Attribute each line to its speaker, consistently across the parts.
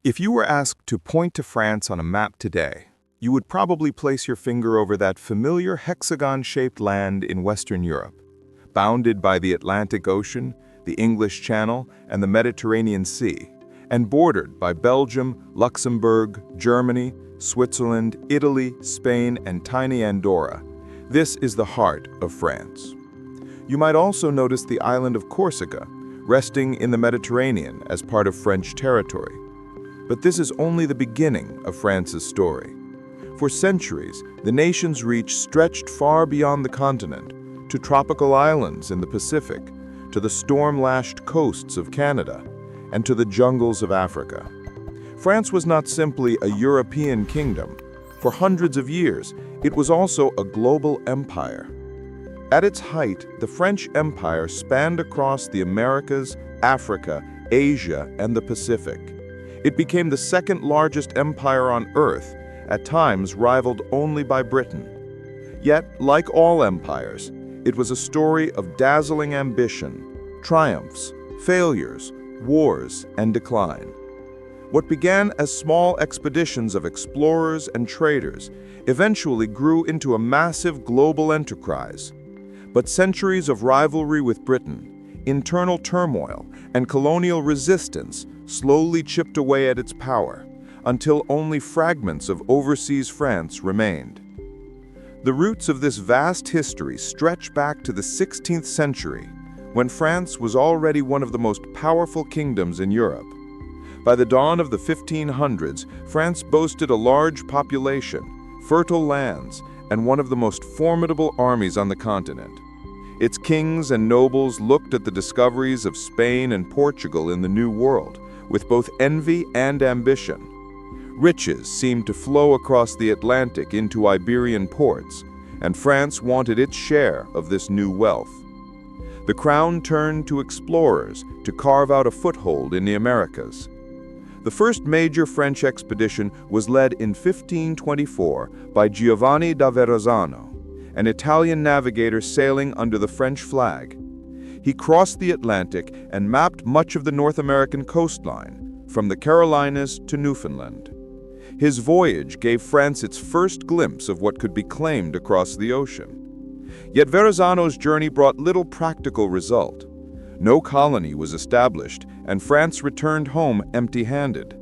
Speaker 1: If you were asked to point to France on a map today, you would probably place your finger over that familiar hexagon-shaped land in Western Europe, bounded by the Atlantic Ocean, the English Channel, and the Mediterranean Sea, and bordered by Belgium, Luxembourg, Germany, Switzerland, Italy, Spain, and tiny Andorra. This is the heart of France. You might also notice the island of Corsica, resting in the Mediterranean as part of French territory. But this is only the beginning of France's story. For centuries, the nation's reach stretched far beyond the continent, to tropical islands in the Pacific, to the storm-lashed coasts of Canada, and to the jungles of Africa. France was not simply a European kingdom. For hundreds of years, it was also a global empire. At its height, the French Empire spanned across the Americas, Africa, Asia, and the Pacific. It became the second largest empire on Earth, at times rivaled only by Britain. Yet, like all empires, it was a story of dazzling ambition, triumphs, failures, wars, and decline. What began as small expeditions of explorers and traders eventually grew into a massive global enterprise. But centuries of rivalry with Britain, internal turmoil, and colonial resistance slowly chipped away at its power, until only fragments of overseas France remained. The roots of this vast history stretch back to the 16th century, when France was already one of the most powerful kingdoms in Europe. By the dawn of the 1500s, France boasted a large population, fertile lands, and one of the most formidable armies on the continent. Its kings and nobles looked at the discoveries of Spain and Portugal in the New World with both envy and ambition. Riches seemed to flow across the Atlantic into Iberian ports, and France wanted its share of this new wealth. The crown turned to explorers to carve out a foothold in the Americas. The first major French expedition was led in 1524 by Giovanni da Verrazzano, an Italian navigator sailing under the French flag. He crossed the Atlantic and mapped much of the North American coastline, from the Carolinas to Newfoundland. His voyage gave France its first glimpse of what could be claimed across the ocean. Yet Verrazzano's journey brought little practical result. No colony was established, and France returned home empty-handed.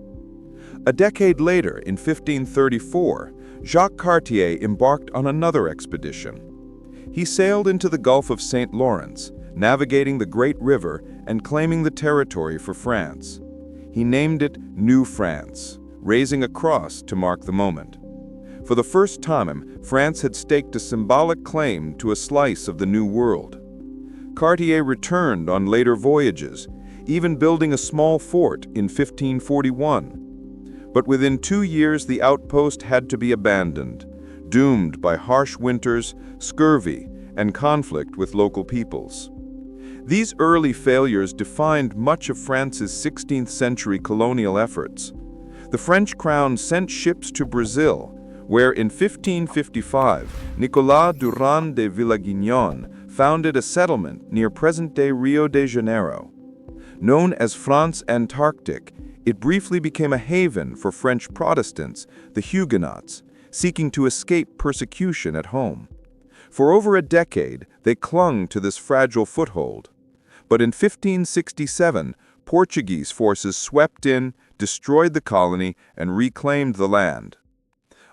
Speaker 1: A decade later, in 1534, Jacques Cartier embarked on another expedition. He sailed into the Gulf of St. Lawrence, navigating the Great River and claiming the territory for France. He named it New France, raising a cross to mark the moment. For the first time, France had staked a symbolic claim to a slice of the New World. Cartier returned on later voyages, even building a small fort in 1541. But within 2 years, the outpost had to be abandoned, doomed by harsh winters, scurvy, and conflict with local peoples. These early failures defined much of France's 16th century colonial efforts. The French crown sent ships to Brazil, where in 1555, Nicolas Durand de Villagignon founded a settlement near present-day Rio de Janeiro. Known as France Antarctic, it briefly became a haven for French Protestants, the Huguenots, seeking to escape persecution at home. For over a decade, they clung to this fragile foothold. But in 1567, Portuguese forces swept in, destroyed the colony, and reclaimed the land.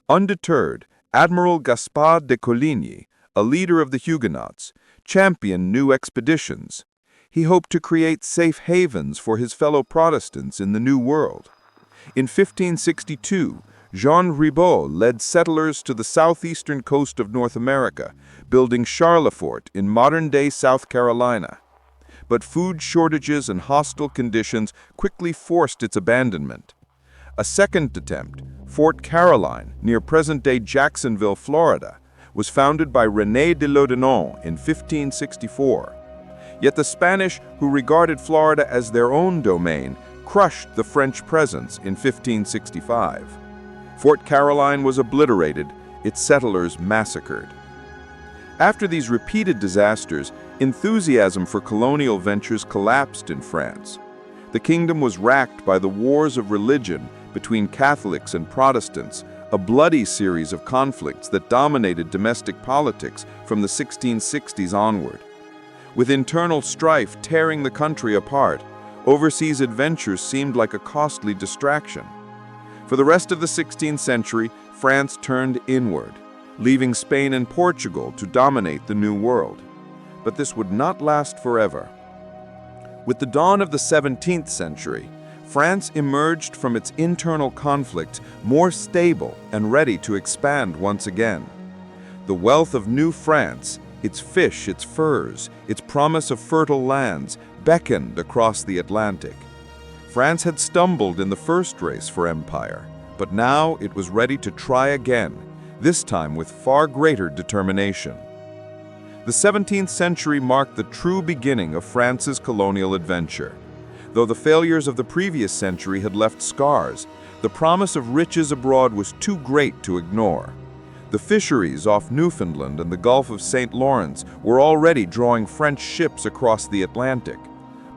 Speaker 1: Undeterred, Admiral Gaspard de Coligny, a leader of the Huguenots, championed new expeditions. He hoped to create safe havens for his fellow Protestants in the New World. In 1562, Jean Ribault led settlers to the southeastern coast of North America, building Charlefort in modern-day South Carolina. But food shortages and hostile conditions quickly forced its abandonment. A second attempt, Fort Caroline, near present-day Jacksonville, Florida, was founded by René de Laudonnière in 1564. Yet the Spanish, who regarded Florida as their own domain, crushed the French presence in 1565. Fort Caroline was obliterated, its settlers massacred. After these repeated disasters, enthusiasm for colonial ventures collapsed in France. The kingdom was racked by the wars of religion between Catholics and Protestants, a bloody series of conflicts that dominated domestic politics from the 1660s onward. With internal strife tearing the country apart, overseas adventures seemed like a costly distraction. For the rest of the 16th century, France turned inward, leaving Spain and Portugal to dominate the New World. But this would not last forever. With the dawn of the 17th century, France emerged from its internal conflict more stable and ready to expand once again. The wealth of New France, its fish, its furs, its promise of fertile lands, beckoned across the Atlantic. France had stumbled in the first race for empire, but now it was ready to try again, this time with far greater determination. The 17th century marked the true beginning of France's colonial adventure. Though the failures of the previous century had left scars, the promise of riches abroad was too great to ignore. The fisheries off Newfoundland and the Gulf of St. Lawrence were already drawing French ships across the Atlantic.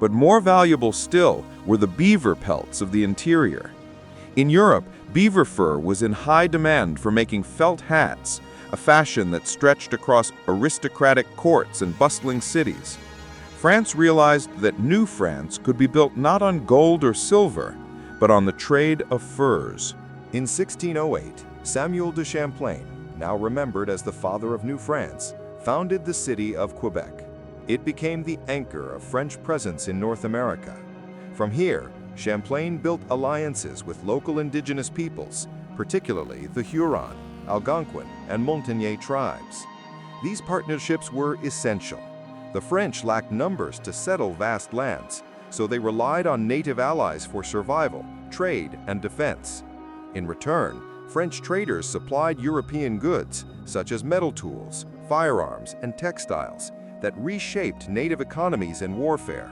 Speaker 1: But more valuable still were the beaver pelts of the interior. In Europe, beaver fur was in high demand for making felt hats, a fashion that stretched across aristocratic courts and bustling cities. France realized that New France could be built not on gold or silver, but on the trade of furs.
Speaker 2: In 1608, Samuel de Champlain, now remembered as the father of New France, founded the city of Quebec. It became the anchor of French presence in North America. From here, Champlain built alliances with local indigenous peoples, particularly the Huron, Algonquin, and Montagnais tribes. These partnerships were essential. The French lacked numbers to settle vast lands, so they relied on native allies for survival, trade, and defense. In return, French traders supplied European goods, such as metal tools, firearms, and textiles, that reshaped native economies and warfare.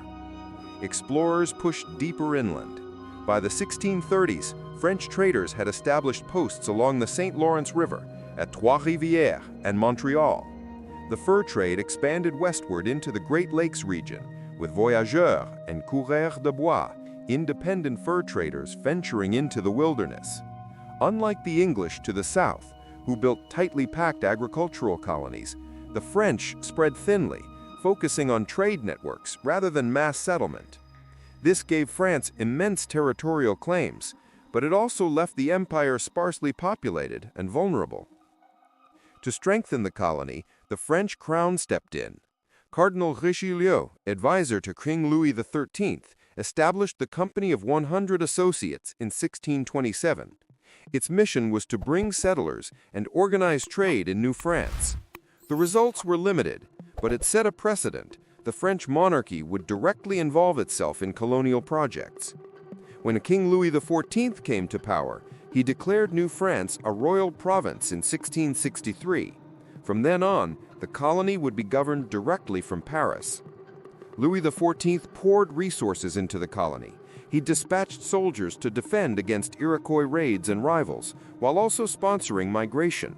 Speaker 2: Explorers pushed deeper inland. By the 1630s, French traders had established posts along the St. Lawrence River at Trois-Rivières and Montreal. The fur trade expanded westward into the Great Lakes region, with voyageurs and coureurs de bois, independent fur traders venturing into the wilderness. Unlike the English to the south, who built tightly packed agricultural colonies, the French spread thinly, focusing on trade networks rather than mass settlement. This gave France immense territorial claims, but it also left the empire sparsely populated and vulnerable. To strengthen the colony, the French crown stepped in. Cardinal Richelieu, advisor to King Louis XIII, established the Company of 100 Associates in 1627. Its mission was to bring settlers and organize trade in New France. The results were limited, but it set a precedent. The French monarchy would directly involve itself in colonial projects. When King Louis XIV came to power, he declared New France a royal province in 1663. From then on, the colony would be governed directly from Paris. Louis XIV poured resources into the colony. He dispatched soldiers to defend against Iroquois raids and rivals, while also sponsoring migration.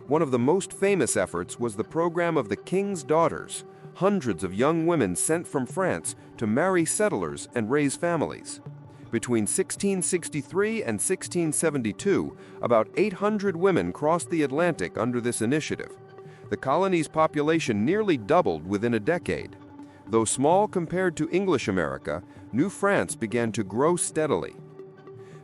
Speaker 2: One of the most famous efforts was the program of the King's Daughters, hundreds of young women sent from France to marry settlers and raise families. Between 1663 and 1672, about 800 women crossed the Atlantic under this initiative. The colony's population nearly doubled within a decade. Though small compared to English America, New France began to grow steadily.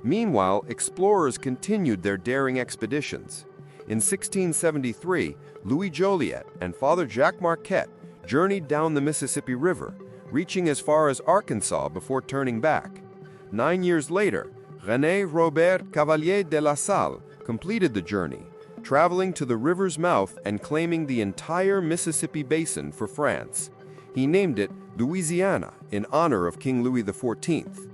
Speaker 2: Meanwhile, explorers continued their daring expeditions. In 1673, Louis Joliet and Father Jacques Marquette journeyed down the Mississippi River, reaching as far as Arkansas before turning back. 9 years later, René Robert Cavalier de la Salle completed the journey, traveling to the river's mouth and claiming the entire Mississippi Basin for France. He named it Louisiana in honor of King Louis XIV.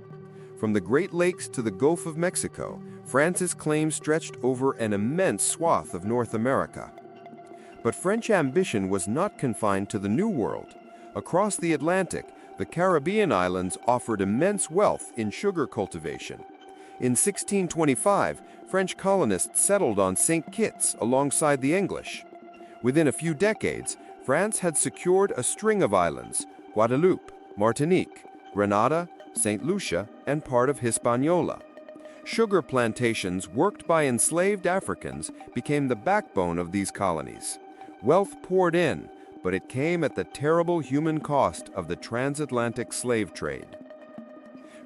Speaker 2: From the Great Lakes to the Gulf of Mexico, France's claim stretched over an immense swath of North America. But French ambition was not confined to the New World. Across the Atlantic, the Caribbean islands offered immense wealth in sugar cultivation. In 1625, French colonists settled on St. Kitts alongside the English. Within a few decades, France had secured a string of islands: Guadeloupe, Martinique, Grenada, St. Lucia, and part of Hispaniola. Sugar plantations worked by enslaved Africans became the backbone of these colonies. Wealth poured in, but it came at the terrible human cost of the transatlantic slave trade.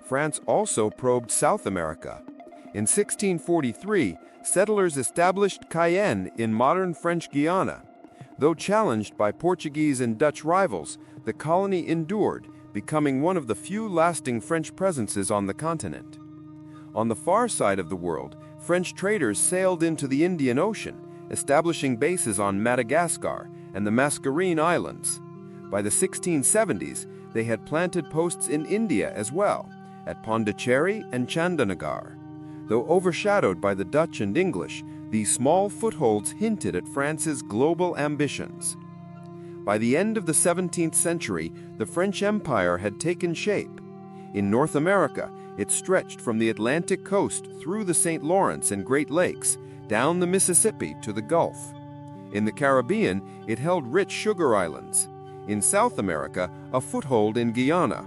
Speaker 2: France also probed South America. In 1643, settlers established Cayenne in modern French Guiana. Though challenged by Portuguese and Dutch rivals, the colony endured, becoming one of the few lasting French presences on the continent. On the far side of the world, French traders sailed into the Indian Ocean, establishing bases on Madagascar and the Mascarene Islands. By the 1670s, they had planted posts in India as well, at Pondicherry and Chandanagar. Though overshadowed by the Dutch and English, these small footholds hinted at France's global ambitions. By the end of the 17th century, the French Empire had taken shape. In North America, it stretched from the Atlantic coast through the St. Lawrence and Great Lakes, down the Mississippi to the Gulf. In the Caribbean, it held rich sugar islands. In South America, a foothold in Guyana.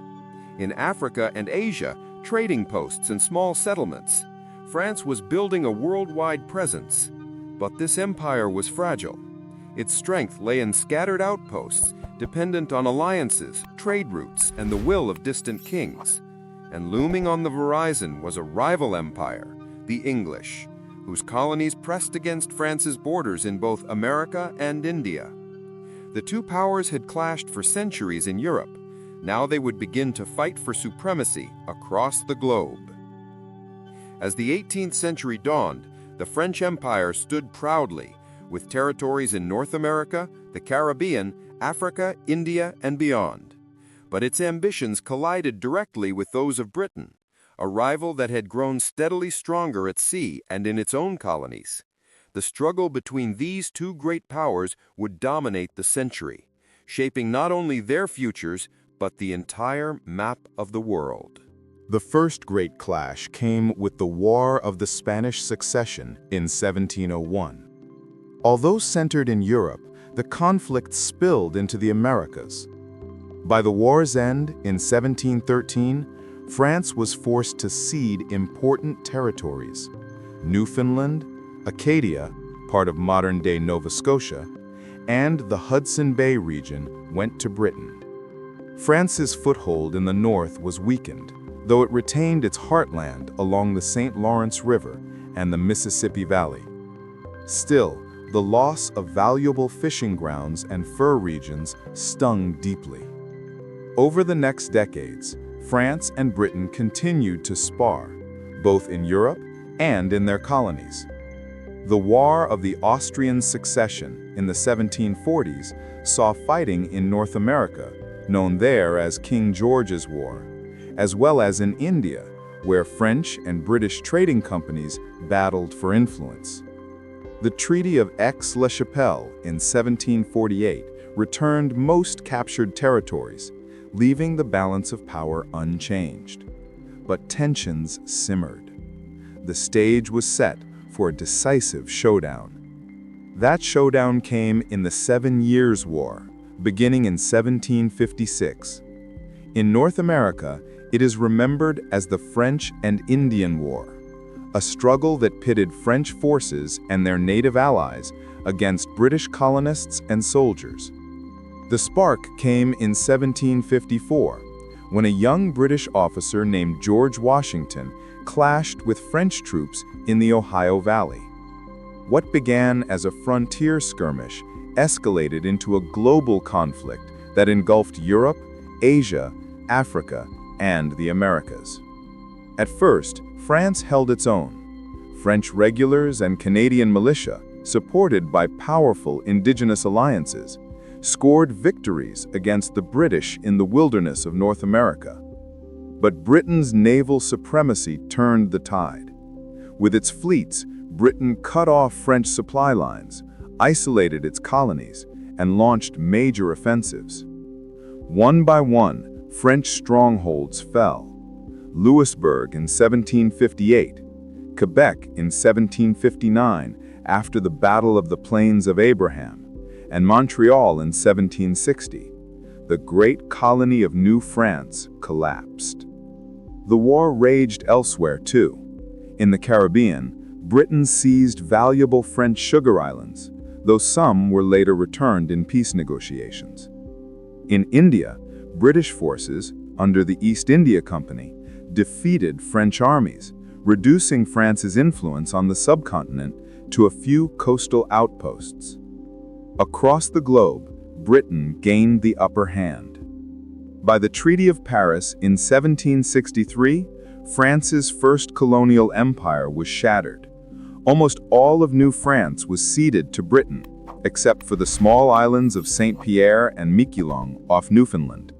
Speaker 2: In Africa and Asia, trading posts and small settlements. France was building a worldwide presence. But this empire was fragile. Its strength lay in scattered outposts, dependent on alliances, trade routes, and the will of distant kings. And looming on the horizon was a rival empire, the English, whose colonies pressed against France's borders in both America and India. The two powers had clashed for centuries in Europe. Now they would begin to fight for supremacy across the globe. As the 18th century dawned, the French Empire stood proudly, with territories in North America, the Caribbean, Africa, India, and beyond. But its ambitions collided directly with those of Britain, a rival that had grown steadily stronger at sea and in its own colonies. The struggle between these two great powers would dominate the century, shaping not only their futures, but the entire map of the world.
Speaker 1: The first great clash came with the War of the Spanish Succession in 1701. Although centered in Europe, the conflict spilled into the Americas. By the war's end, in 1713, France was forced to cede important territories. Newfoundland, Acadia, part of modern-day Nova Scotia, and the Hudson Bay region went to Britain. France's foothold in the north was weakened, though it retained its heartland along the St. Lawrence River and the Mississippi Valley. Still, the loss of valuable fishing grounds and fur regions stung deeply. Over the next decades, France and Britain continued to spar, both in Europe and in their colonies. The War of the Austrian Succession in the 1740s saw fighting in North America, known there as King George's War, as well as in India, where French and British trading companies battled for influence. The Treaty of Aix-la-Chapelle in 1748 returned most captured territories, leaving the balance of power unchanged. But tensions simmered. The stage was set for a decisive showdown. That showdown came in the 7 Years' War, beginning in 1756. In North America, it is remembered as the French and Indian War, a struggle that pitted French forces and their native allies against British colonists and soldiers. The spark came in 1754, when a young British officer named George Washington clashed with French troops in the Ohio Valley. What began as a frontier skirmish escalated into a global conflict that engulfed Europe, Asia, Africa, and the Americas. At first, France held its own. French regulars and Canadian militia, supported by powerful indigenous alliances, scored victories against the British in the wilderness of North America. But Britain's naval supremacy turned the tide. With its fleets, Britain cut off French supply lines, isolated its colonies, and launched major offensives. One by one, French strongholds fell. Louisbourg in 1758, Quebec in 1759 after the Battle of the Plains of Abraham, and Montreal in 1760. The great colony of New France collapsed. The war raged elsewhere too. In the Caribbean, Britain seized valuable French sugar islands, though some were later returned in peace negotiations. In India, British forces, under the East India Company, defeated French armies, reducing France's influence on the subcontinent to a few coastal outposts. Across the globe, Britain gained the upper hand. By the Treaty of Paris in 1763, France's first colonial empire was shattered. Almost all of New France was ceded to Britain, except for the small islands of Saint Pierre and Miquelon off Newfoundland.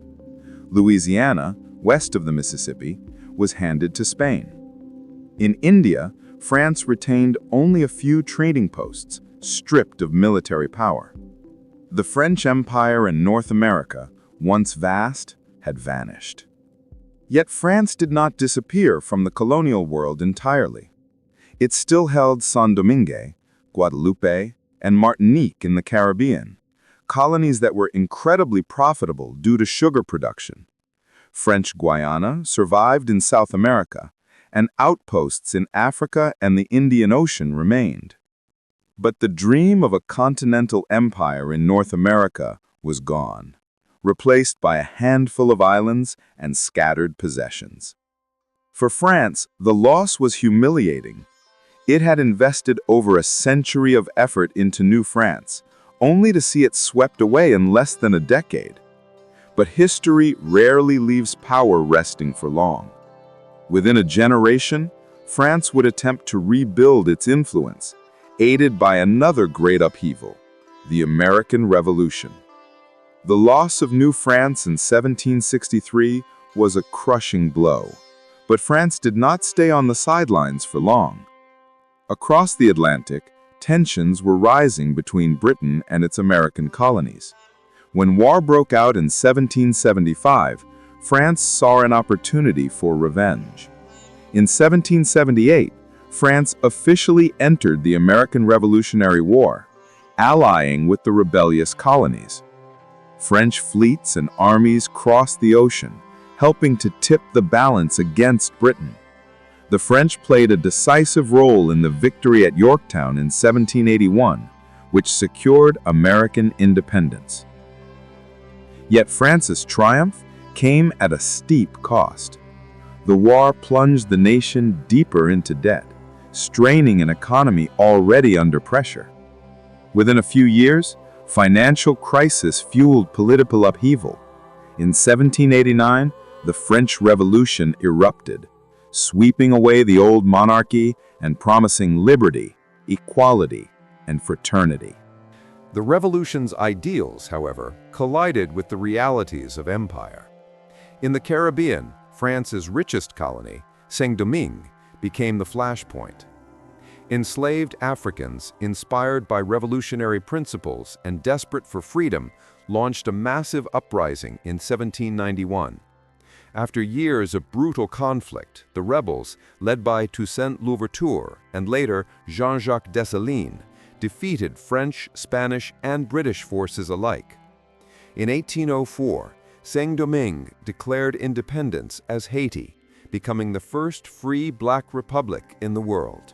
Speaker 1: Louisiana, west of the Mississippi, was handed to Spain. In India, France retained only a few trading posts, stripped of military power. The French Empire in North America, once vast, had vanished. Yet France did not disappear from the colonial world entirely. It still held Saint-Domingue, Guadeloupe, and Martinique in the Caribbean, colonies that were incredibly profitable due to sugar production. French Guiana survived in South America, and outposts in Africa and the Indian Ocean remained. But the dream of a continental empire in North America was gone, replaced by a handful of islands and scattered possessions. For France, the loss was humiliating. It had invested over a century of effort into New France, only to see it swept away in less than a decade. But history rarely leaves power resting for long. Within a generation, France would attempt to rebuild its influence, aided by another great upheaval, the American Revolution. The loss of New France in 1763 was a crushing blow, but France did not stay on the sidelines for long. Across the Atlantic, tensions were rising between Britain and its American colonies. When war broke out in 1775, France saw an opportunity for revenge. In 1778, France officially entered the American Revolutionary War, allying with the rebellious colonies. French fleets and armies crossed the ocean, helping to tip the balance against Britain. The French played a decisive role in the victory at Yorktown in 1781, which secured American independence. Yet France's triumph came at a steep cost. The war plunged the nation deeper into debt, straining an economy already under pressure. Within a few years, financial crisis fueled political upheaval. In 1789, the French Revolution erupted, sweeping away the old monarchy and promising liberty, equality, and fraternity.
Speaker 2: The revolution's ideals, however, collided with the realities of empire. In the Caribbean, France's richest colony, Saint-Domingue, became the flashpoint. Enslaved Africans, inspired by revolutionary principles and desperate for freedom, launched a massive uprising in 1791. After years of brutal conflict, the rebels, led by Toussaint Louverture and later Jean-Jacques Dessalines, defeated French, Spanish, and British forces alike. In 1804, Saint-Domingue declared independence as Haiti, becoming the first free black republic in the world.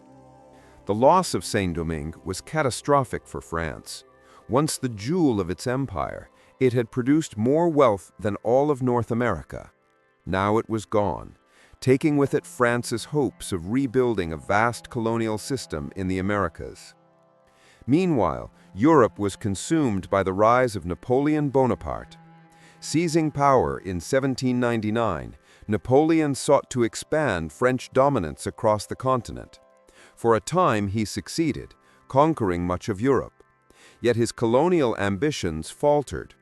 Speaker 2: The loss of Saint-Domingue was catastrophic for France. Once the jewel of its empire, it had produced more wealth than all of North America. Now it was gone, taking with it France's hopes of rebuilding a vast colonial system in the Americas. Meanwhile, Europe was consumed by the rise of Napoleon Bonaparte. Seizing power in 1799, Napoleon sought to expand French dominance across the continent. For a time he succeeded, conquering much of Europe. Yet his colonial ambitions faltered.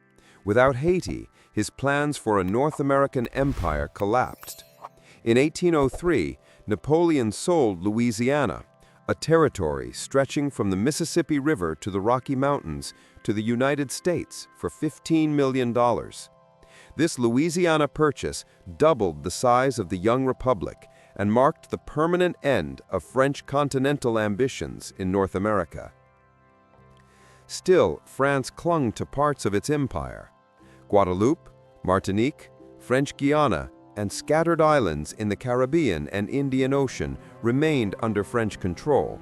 Speaker 2: Without Haiti, his plans for a North American empire collapsed. In 1803, Napoleon sold Louisiana, a territory stretching from the Mississippi River to the Rocky Mountains, to the United States for $15 million. This Louisiana purchase doubled the size of the young republic and marked the permanent end of French continental ambitions in North America. Still, France clung to parts of its empire. Guadeloupe, Martinique, French Guiana,
Speaker 3: and scattered islands in the Caribbean and Indian Ocean remained under French control.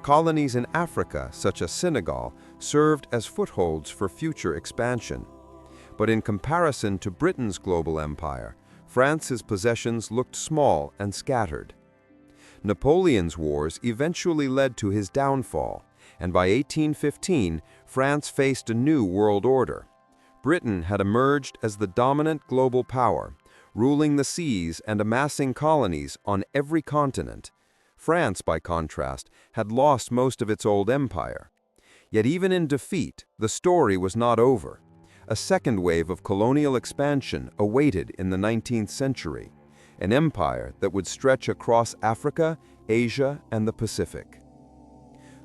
Speaker 3: Colonies in Africa, such as Senegal, served as footholds for future expansion. But in comparison to Britain's global empire, France's possessions looked small and scattered. Napoleon's wars eventually led to his downfall, and by 1815, France faced a new world order. Britain had emerged as the dominant global power, ruling the seas and amassing colonies on every continent. France, by contrast, had lost most of its old empire. Yet even in defeat, the story was not over. A second wave of colonial expansion awaited in the 19th century, an empire that would stretch across Africa, Asia, and the Pacific.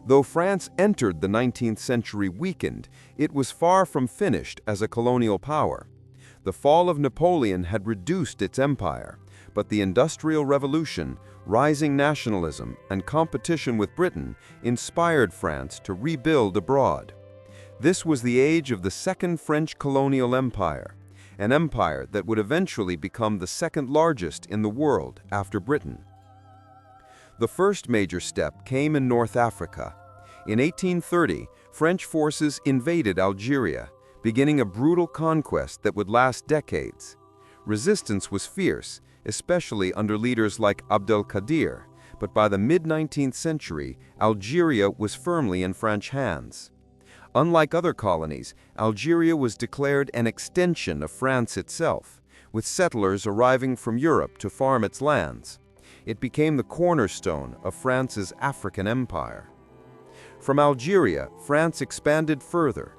Speaker 3: Though France entered the 19th century weakened, it was far from finished as a colonial power. The fall of Napoleon had reduced its empire, but the Industrial Revolution, rising nationalism, and competition with Britain inspired France to rebuild abroad. This was the age of the Second French Colonial Empire, an empire that would eventually become the second largest in the world after Britain. The first major step came in North Africa. In 1830, French forces invaded Algeria, beginning a brutal conquest that would last decades. Resistance was fierce, especially under leaders like Abdelkader, but by the mid-19th century, Algeria was firmly in French hands. Unlike other colonies, Algeria was declared an extension of France itself, with settlers arriving from Europe to farm its lands. It became the cornerstone of France's African empire. From Algeria, France expanded further.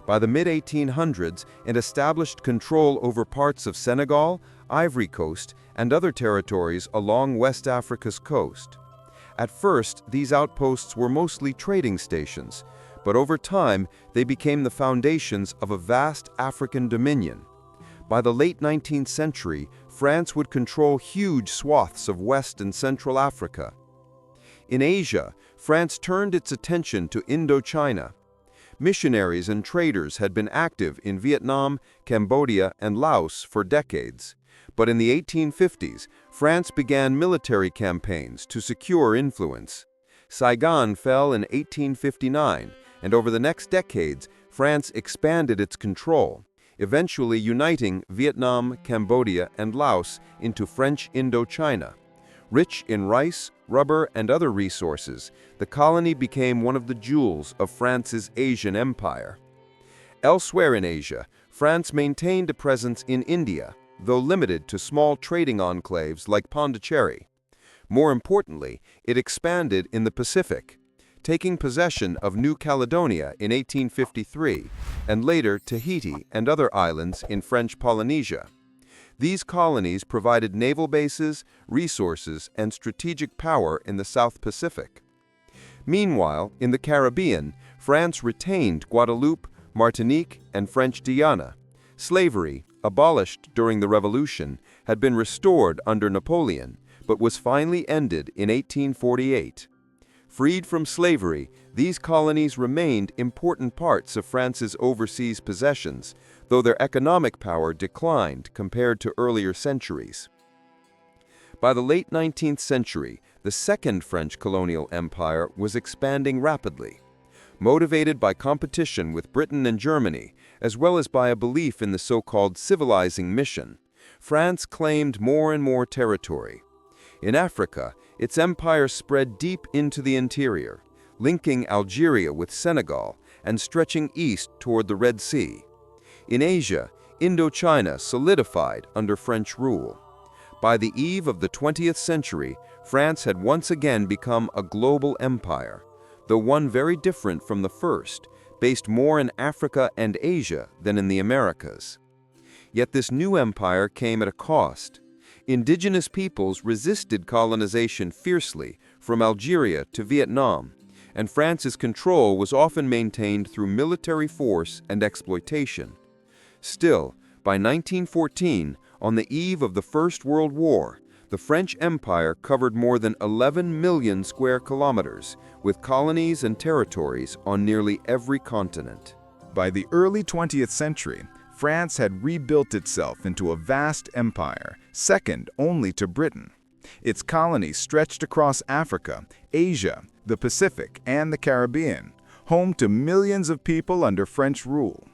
Speaker 3: By the mid-1800s, it established control over parts of Senegal, Ivory Coast, and other territories along West Africa's coast. At first, these outposts were mostly trading stations, but over time, they became the foundations of a vast African dominion. By the late 19th century, France would control huge swaths of West and Central Africa. In Asia, France turned its attention to Indochina. Missionaries and traders had been active in Vietnam, Cambodia, and Laos for decades. But in the 1850s, France began military campaigns to secure influence. Saigon fell in 1859, and over the next decades, France expanded its control, eventually uniting Vietnam, Cambodia, and Laos into French Indochina. Rich in rice, rubber, and other resources, the colony became one of the jewels of France's Asian empire. Elsewhere in Asia, France maintained a presence in India, though limited to small trading enclaves like Pondicherry. More importantly, it expanded in the Pacific, taking possession of New Caledonia in 1853, and later Tahiti and other islands in French Polynesia. These colonies provided naval bases, resources, and strategic power in the South Pacific. Meanwhile, in the Caribbean, France retained Guadeloupe, Martinique, and French Guiana. Slavery, abolished during the Revolution, had been restored under Napoleon, but was finally ended in 1848. Freed from slavery, these colonies remained important parts of France's overseas possessions, though their economic power declined compared to earlier centuries. By the late 19th century, the Second French colonial empire was expanding rapidly. Motivated by competition with Britain and Germany, as well as by a belief in the so-called civilizing mission, France claimed more and more territory. In Africa, its empire spread deep into the interior, linking Algeria with Senegal and stretching east toward the Red Sea. In Asia, Indochina solidified under French rule. By the eve of the 20th century, France had once again become a global empire, though one very different from the first, based more in Africa and Asia than in the Americas. Yet this new empire came at a cost. Indigenous peoples resisted colonization fiercely from Algeria to Vietnam, and France's control was often maintained through military force and exploitation. Still, by 1914, on the eve of the First World War, the French Empire covered more than 11 million square kilometers, with colonies and territories on nearly every continent.
Speaker 1: By the early 20th century, France had rebuilt itself into a vast empire, second only to Britain. Its colonies stretched across Africa, Asia, the Pacific, and the Caribbean, home to millions of people under French rule.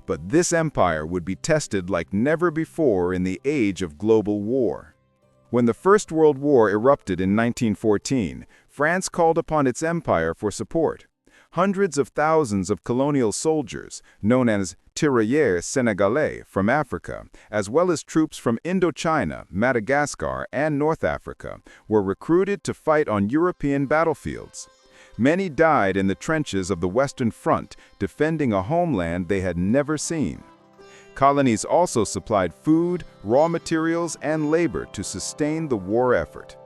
Speaker 1: But this empire would be tested like never before in the age of global war. When the First World War erupted in 1914, France called upon its empire for support. Hundreds of thousands of colonial soldiers, known as tirailleurs sénégalais from Africa, as well as troops from Indochina, Madagascar, and North Africa, were recruited to fight on European battlefields. Many died in the trenches of the Western Front, defending a homeland they had never seen. Colonies also supplied food, raw materials, and labor to sustain the war effort.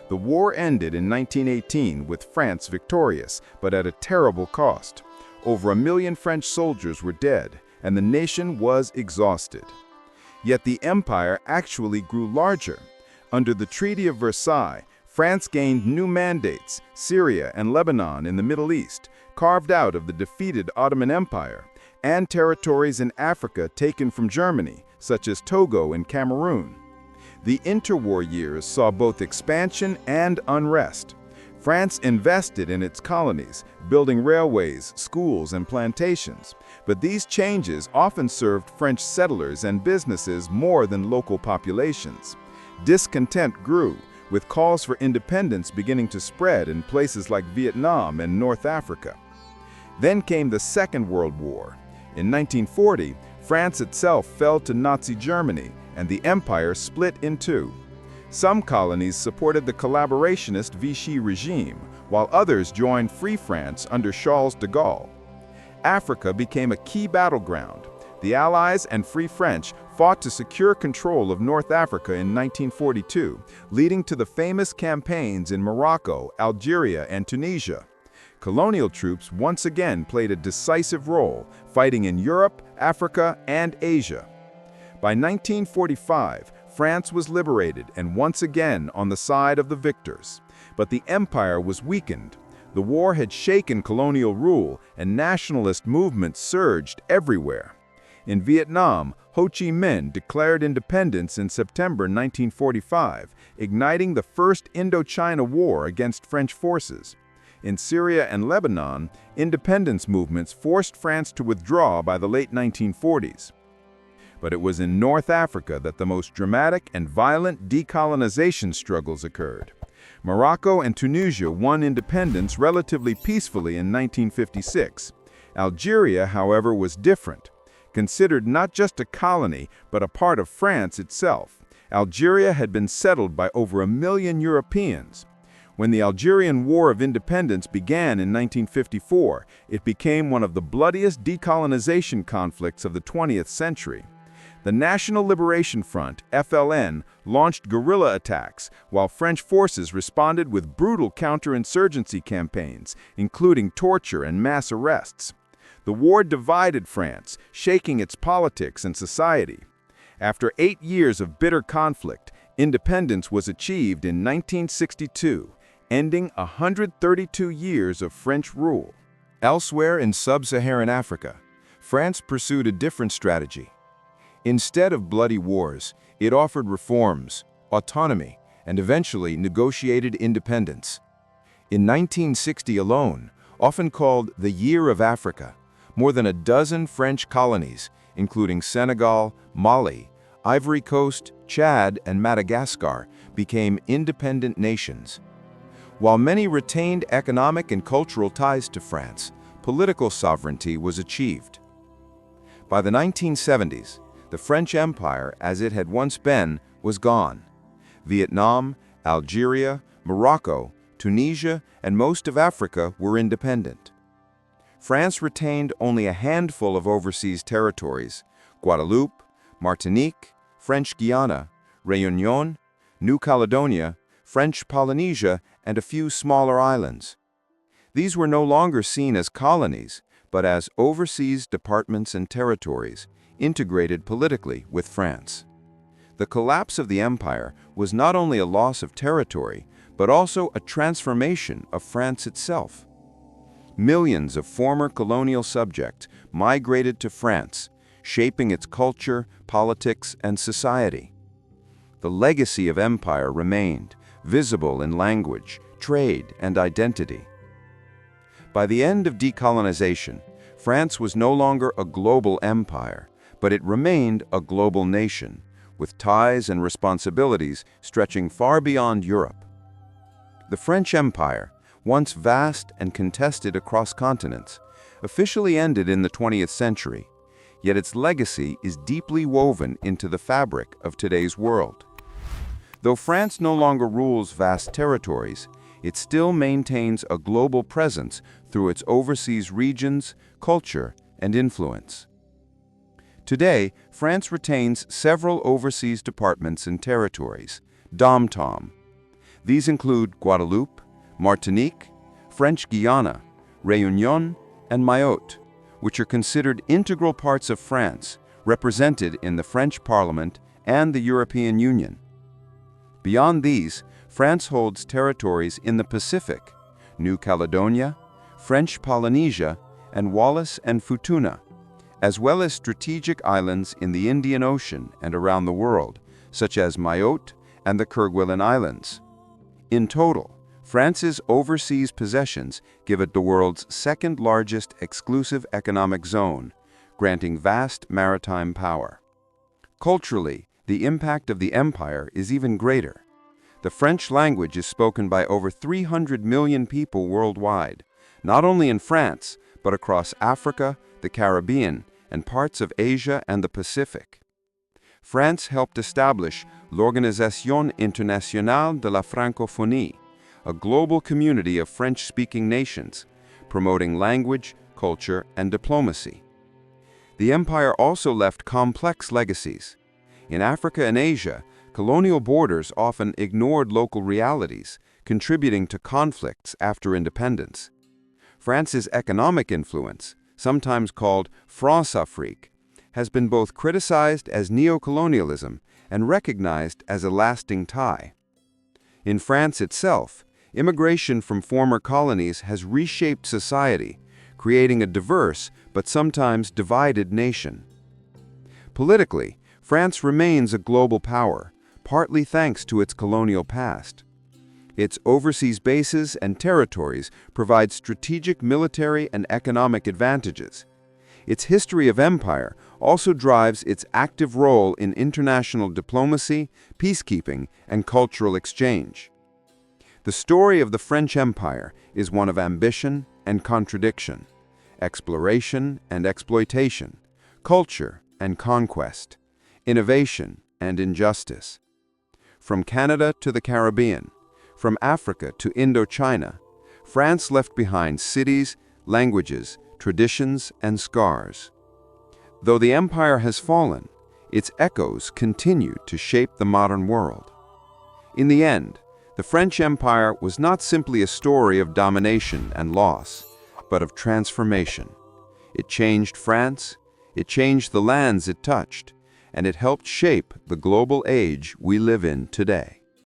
Speaker 1: The war ended in 1918 with France victorious, but at a terrible cost. Over 1 million French soldiers were dead, and the nation was exhausted. Yet the empire actually grew larger. Under the Treaty of Versailles, France gained new mandates, Syria and Lebanon in the Middle East, carved out of the defeated Ottoman Empire, and territories in Africa taken from Germany, such as Togo and Cameroon. The interwar years saw both expansion and unrest. France invested in its colonies, building railways, schools, and plantations, but these changes often served French settlers and businesses more than local populations. Discontent grew, with calls for independence beginning to spread in places like Vietnam and North Africa. Then came the Second World War. In 1940, France itself fell to Nazi Germany, and the empire split in two. Some colonies supported the collaborationist Vichy regime, while others joined Free France under Charles de Gaulle. Africa became a key battleground. The Allies and Free French fought to secure control of North Africa in 1942, leading to the famous campaigns in Morocco, Algeria, and Tunisia. Colonial troops once again played a decisive role, fighting in Europe, Africa, and Asia. By 1945, France was liberated and once again on the side of the victors. But the empire was weakened. The war had shaken colonial rule, and nationalist movements surged everywhere. In Vietnam, Ho Chi Minh declared independence in September 1945, igniting the First Indochina War against French forces. In Syria and Lebanon, independence movements forced France to withdraw by the late 1940s. But it was in North Africa that the most dramatic and violent decolonization struggles occurred. Morocco and Tunisia won independence relatively peacefully in 1956. Algeria, however, was different. Considered not just a colony, but a part of France itself, Algeria had been settled by over 1 million Europeans. When the Algerian War of Independence began in 1954, it became one of the bloodiest decolonization conflicts of the 20th century. The National Liberation Front, FLN, launched guerrilla attacks, while French forces responded with brutal counterinsurgency campaigns, including torture and mass arrests. The war divided France, shaking its politics and society. After 8 years of bitter conflict, independence was achieved in 1962, ending 132 years of French rule. Elsewhere in sub-Saharan Africa, France pursued a different strategy. Instead of bloody wars, it offered reforms, autonomy, and eventually negotiated independence. In 1960 alone, often called the Year of Africa, more than a dozen French colonies, including Senegal, Mali, Ivory Coast, Chad, and Madagascar, became independent nations. While many retained economic and cultural ties to France, political sovereignty was achieved. By the 1970s, the French Empire, as it had once been, was gone. Vietnam, Algeria, Morocco, Tunisia, and most of Africa were independent. France retained only a handful of overseas territories: Guadeloupe, Martinique, French Guiana, Réunion, New Caledonia, French Polynesia, and a few smaller islands. These were no longer seen as colonies, but as overseas departments and territories, integrated politically with France. The collapse of the empire was not only a loss of territory, but also a transformation of France itself. Millions of former colonial subjects migrated to France,
Speaker 3: shaping its culture, politics, and society. The legacy of empire remained, visible in language, trade, and identity. By the end of decolonization, France was no longer a global empire, but it remained a global nation, with ties and responsibilities stretching far beyond Europe. The French Empire, once vast and contested across continents, officially ended in the 20th century, yet its legacy is deeply woven into the fabric of today's world. Though France no longer rules vast territories, it still maintains a global presence through its overseas regions, culture, and influence. Today, France retains several overseas departments and territories, dom-tom. These include Guadeloupe, Martinique, French Guiana, Réunion, and Mayotte, which are considered integral parts of France, represented in the French Parliament and the European Union. Beyond these, France holds territories in the Pacific, New Caledonia, French Polynesia, and Wallis and Futuna, as well as strategic islands in the Indian Ocean and around the world, such as Mayotte and the Kerguelen Islands. In total, France's overseas possessions give it the world's second-largest exclusive economic zone, granting vast maritime power. Culturally, the impact of the empire is even greater. The French language is spoken by over 300 million people worldwide, not only in France, but across Africa, the Caribbean, and parts of Asia and the Pacific. France helped establish l'Organisation Internationale de la Francophonie, a global community of French-speaking nations, promoting language, culture, and diplomacy. The empire also left complex legacies. In Africa and Asia, colonial borders often ignored local realities, contributing to conflicts after independence. France's economic influence, sometimes called France-Afrique, has been both criticized as neocolonialism and recognized as a lasting tie. In France itself, immigration from former colonies has reshaped society, creating a diverse but sometimes divided nation. Politically, France remains a global power, partly thanks to its colonial past. Its overseas bases and territories provide strategic military and economic advantages. Its history of empire also drives its active role in international diplomacy, peacekeeping, and cultural exchange. The story of the French Empire is one of ambition and contradiction, exploration and exploitation, culture and conquest, innovation and injustice. From Canada to the Caribbean, from Africa to Indochina, France left behind cities, languages, traditions, and scars. Though the empire has fallen, its echoes continue to shape the modern world. In the end, the French Empire was not simply a story of domination and loss, but of transformation. It changed France, it changed the lands it touched, and it helped shape the global age we live in today.